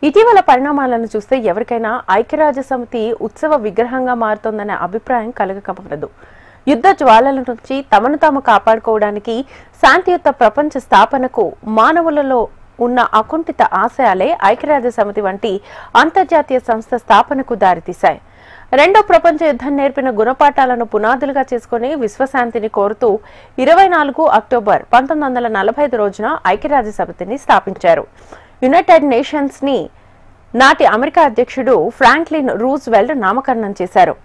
ఇటీవల పరిణామాలను చూస్తే ఎవరికైనా ఐక్యరాజ్యసమితి ఉత్సవ విగ్రహంగా మారుతోందనే అభిప్రాయం కలగకపోలేదు. యుద్ధ జ్వాలల నుంచి తమను తాము కాపాడుకోవడానికి శాంతియుత ప్రపంచ స్థాపనకు మానవులలో ఉన్న అకుంఠిత ఆశయాలే ఐక్యరాజ్యసమితి వంటి అంతర్జాతీయ సంస్థ స్థాపనకు దారితీశాయి. రెండో ప్రపంచ యుద్ధం నేర్పిన గుణపాఠాలను పునాదులుగా చేసుకుని విశ్వశాంతిని కోరుతూ 24 అక్టోబర్ 1945 రోజున ఐక్యరాజ్యసమితిని స్థాపించారు. యునైటెడ్ నేషన్స్ ని నాటి అమెరికా అధ్యక్షుడు ఫ్రాంక్లిన్ రూజ్వెల్ట్ నామకరణం చేశారు.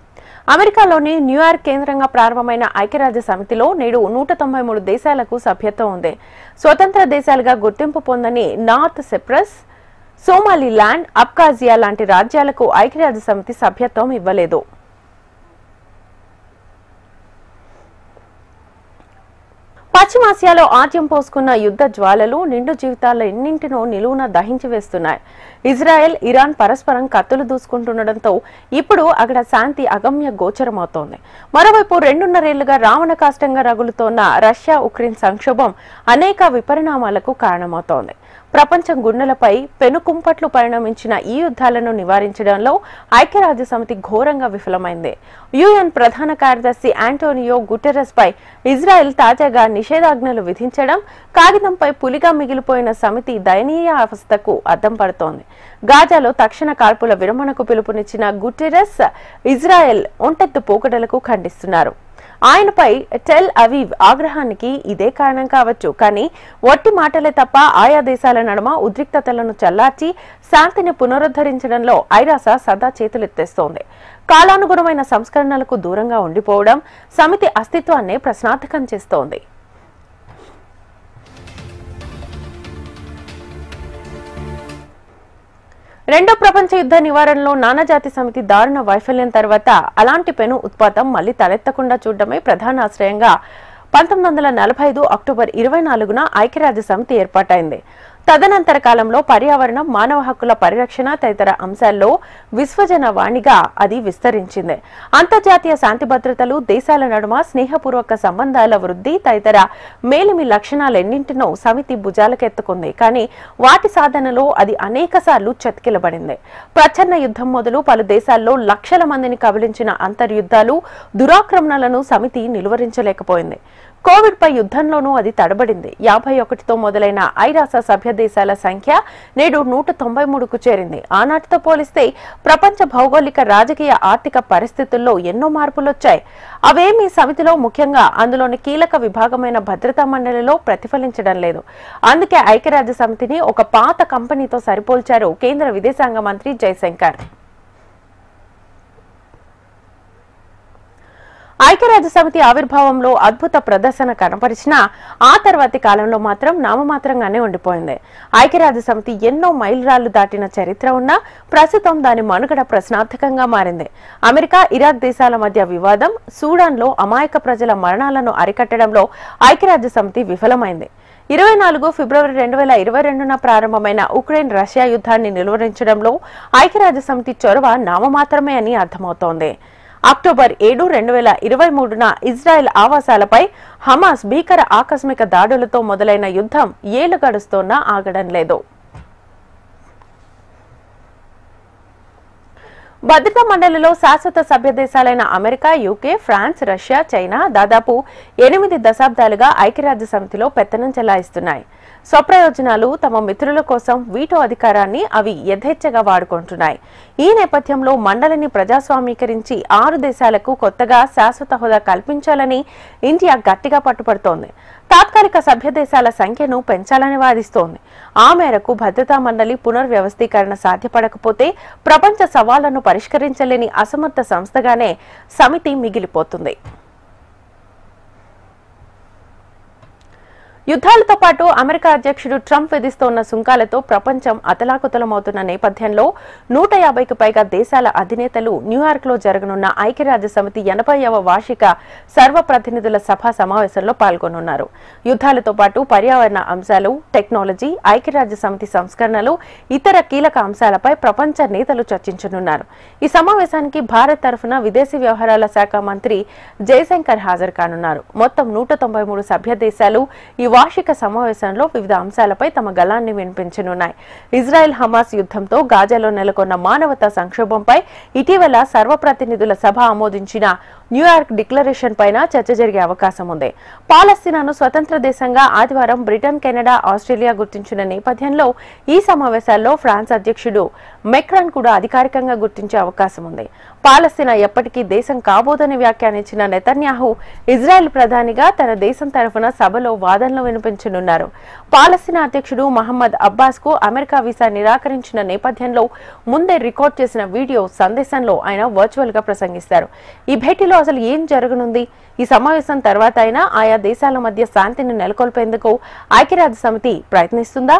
అమెరికాలోని న్యూయార్క్ కేంద్రంగా ప్రారంభమైన ఐక్యరాజ్య సమితిలో నేడు 193 దేశాలకు సభ్యత్వం ఉంది. స్వతంత్ర దేశాలుగా గుర్తింపు పొందని నార్త్ సిప్రస్, సోమాలిలాండ్, అబ్ఖాజియా లాంటి రాజ్యాలకు ఐక్యరాజ్య సమితి సభ్యత్వం ఇవ్వలేదు. పశ్చిమాసియాలో ఆద్యం పోసుకున్న యుద్ధ జ్వాలలు నిండు జీవితాల ఎన్నింటినో నిలువున దహించి వేస్తున్నాయి. ఇజ్రాయెల్, ఇరాన్ పరస్పరం కత్తులు దూసుకుంటుండటంతో ఇప్పుడు అక్కడ శాంతి అగమ్య గోచరమవుతోంది. మరోవైపు 2.5 ఏళ్లుగా రావణ కాష్టంగా రగులుతోన్న రష్యా ఉక్రెయిన్ సంక్షోభం అనేక విపరిణామాలకు కారణమవుతోంది. ప్రపంచం గుండెలపై పెనుకుంపట్లు పరిణమించిన ఈ యుద్ధాలను నివారించడంలో ఐక్యరాజ్యసమితి ఘోరంగా విఫలమైంది. యుఎన్ ప్రధాన కార్యదర్శి ఆంటోనియో గుటెరస్ పై ఇజ్రాయెల్ తాజాగా నిషేధాజ్ఞలు విధించడం కాగితంపై పులిగా మిగిలిపోయిన సమితి దయనీయ అవస్థకు అద్దం పడుతోంది. గాజాలో తక్షణ కాల్పుల విరమణకు పిలుపునిచ్చిన గుటెరస్ ఇజ్రాయెల్ ఒంటెత్తు పోకడలకు ఖండిస్తున్నారు. ఆయనపై టెల్ అవీవ్ ఆగ్రహానికి ఇదే కారణం కావచ్చు. కానీ వట్టి మాటలే తప్ప ఆయా దేశాల నడుమ ఉద్రిక్తతలను చల్లార్చి శాంతిని పునరుద్ధరించడంలో ఐరాస సదా చేతులెత్తేస్తోంది. కాలానుగుణమైన సంస్కరణలకు దూరంగా ఉండిపోవడం సమితి అస్తిత్వాన్నే ప్రశ్నార్థకం చేస్తోంది. రెండో ప్రపంచ యుద్ధ నివారణలో నానాజాతి సమితి దారుణ వైఫల్యం తర్వాత అలాంటి పెను ఉత్పాతం మళ్లీ తలెత్తకుండా చూడడమే ప్రధాన ఆశ్రయంగా 1945 అక్టోబర్ 24న ఐక్యరాజ్య సమితి ఏర్పాటైంది. తదనంతర కాలంలో పర్యావరణం, మానవ హక్కుల పరిరక్షణ తదితర అంశాల్లో విశ్వజన వాణిగా అది విస్తరించింది. అంతర్జాతీయ శాంతి భద్రతలు, దేశాల నడుమ స్నేహపూర్వక సంబంధాల వృద్ధి తదితర మేలిమి లక్షణాలెన్నింటినో సమితి భుజాలకెత్తుకుంది. కానీ వాటి సాధనలో అది అనేకసార్లు చతికిలబడింది. ప్రచ్ఛన్న యుద్ధం మొదలు పలు దేశాల్లో లక్షల మందిని కబలించిన అంతర్యుద్ధాలు, దురాక్రమణలను సమితి నిలువరించలేకపోయింది. కోవిడ్ పై యుద్ధంలోనూ అది తడబడింది. 51తో మొదలైన ఐరాస సభ్య దేశాల సంఖ్య నేడు 193కు చేరింది. ఆనాటితో పోలిస్తే ప్రపంచ భౌగోళిక, రాజకీయ, ఆర్థిక పరిస్థితుల్లో ఎన్నో మార్పులొచ్చాయి. అవేమీ సమితిలో, ముఖ్యంగా అందులోని కీలక విభాగమైన భద్రతా మండలిలో ప్రతిఫలించడం లేదు. అందుకే ఐక్యరాజ్య సమితిని ఒక పాత కంపెనీతో సరిపోల్చారు కేంద్ర విదేశాంగ మంత్రి జయశంకర్. ఐక్యరాజ్య సమితి ఆవిర్భావంలో అద్భుత ప్రదర్శన కనపరిచినా ఆ తర్వాతి కాలంలో మాత్రం నామమాత్రంగానే ఉండిపోయింది. ఐక్యరాజ్య సమితి ఎన్నో మైలురాళ్లు దాటిన చరిత్ర ఉన్నా ప్రస్తుతం దాని మనుగడ ప్రశ్నార్థకంగా మారింది. అమెరికా, ఇరాక్ దేశాల మధ్య వివాదం, సూడాన్లో అమాయక ప్రజల మరణాలను అరికట్టడంలో ఐక్యరాజ్య సమితి విఫలమైంది. 24 ఫిబ్రవరి 2022న ప్రారంభమైన ఉక్రెయిన్ రష్యా యుద్ధాన్ని నిలువరించడంలో ఐక్యరాజ్య సమితి చొరవ నామమాత్రమే అని అర్థమవుతోంది. అక్టోబర్ 7, 2023న ఇజ్రాయెల్ ఆవాసాలపై హమాస్ భీకర ఆకస్మిక దాడులతో మొదలైన యుద్ధం ఏళ్లు గడుస్తోన్నా ఆగడం లేదు. భద్రతా మండలిలో శాశ్వత సభ్య దేశాలైన America, UK, France, Russia, China దాదాపు 8 దశాబ్దాలుగా ఐక్యరాజ్య సమితిలో పెత్తనం చెలాయిస్తున్నాయి. స్వప్రయోజనాలు, తమ మిత్రుల కోసం వీటో అధికారాన్ని అవి యథేచ్ఛగా వాడుకుంటున్నాయి. ఈ నేపథ్యంలో మండలిని ప్రజాస్వామీకరించి 6 దేశాలకు కొత్తగా శాశ్వత హోదా కల్పించాలని ఇండియా గట్టిగా పట్టుపడుతోంది. తాత్కాలిక సభ్య దేశాల సంఖ్యను పెంచాలని వాదిస్తోంది. ఆ మేరకు భద్రతా మండలి పునర్వ్యవస్థీకరణ సాధ్యపడకపోతే ప్రపంచ సవాళ్లను పరిష్కరించలేని అసమర్థ సంస్థగానే సమితి మిగిలిపోతుంది. యుద్ధాలతో పాటు అమెరికా అధ్యక్షుడు ట్రంప్ విధిస్తోన్న సుంకాలతో ప్రపంచం అతలాకుతలమవుతున్న నేపథ్యంలో 150కి పైగా దేశాల అధినేతలు న్యూయార్క్లో జరగనున్న ఐక్యరాజ్య సమితి 80వ వార్షిక సర్వప్రతినిధుల సభ సమావేశంలో పాల్గొనున్నారు. యుద్ధాలతో పాటు పర్యావరణ అంశాలు, టెక్నాలజీ, ఐక్యరాజ్య సమితి సంస్కరణలు, ఇతర కీలక అంశాలపై ప్రపంచ నేతలు చర్చించనున్నారు. ఈ సమావేశానికి భారత్ తరఫున విదేశీ వ్యవహారాల శాఖ మంత్రి జయశంకర్ హాజరు కానున్నారు. మొత్తం 193 సభ్య దేశాలు ఈ వార్షిక సమావేశంలో వివిధ అంశాలపై తమ గళాన్ని వినిపించనున్నాయి. ఇజ్రాయెల్ హమాస్ యుద్ధంతో గాజాలో నెలకొన్న మానవతా సంక్షోభంపై ఇటీవల సర్వప్రతినిధుల సభ ఆమోదించిన న్యూయార్క్ డిక్లరేషన్ పైన చర్చ జరిగే అవకాశం ఉంది. పాలస్తీనాను స్వతంత్ర దేశంగా ఆదివారం బ్రిటన్, కెనడా, ఆస్ట్రేలియా గుర్తించిన నేపథ్యంలో ఈ సమావేశాల్లో ఫ్రాన్స్ అధ్యక్షుడు మెక్రాన్ కూడా అధికారికంగా గుర్తించే అవకాశం ఉంది. పాలస్తీనా ఎప్పటికీ దేశం కాబోదని వ్యాఖ్యానించిన నెతన్యాహు ఇజ్రాయెల్ ప్రధానిగా తన దేశం తరఫున సభలో వాదనలు వినిపించనున్నారు. పాలస్తీనా అధ్యక్షుడు మహమ్మద్ అబ్బాస్ కు అమెరికా వీసా నిరాకరించిన నేపథ్యంలో ముందే రికార్డ్ చేసిన వీడియో సందేశంలో ఆయన వర్చువల్ గా ప్రసంగిస్తారు. ఈ భేటీలో అసలు ఏం జరగనుంది? ఈ సమావేశం తర్వాత అయినా ఆయా దేశాల మధ్య శాంతిని నెలకొల్పేందుకు ఐక్యరాజ్య సమితి ప్రయత్నిస్తుందా?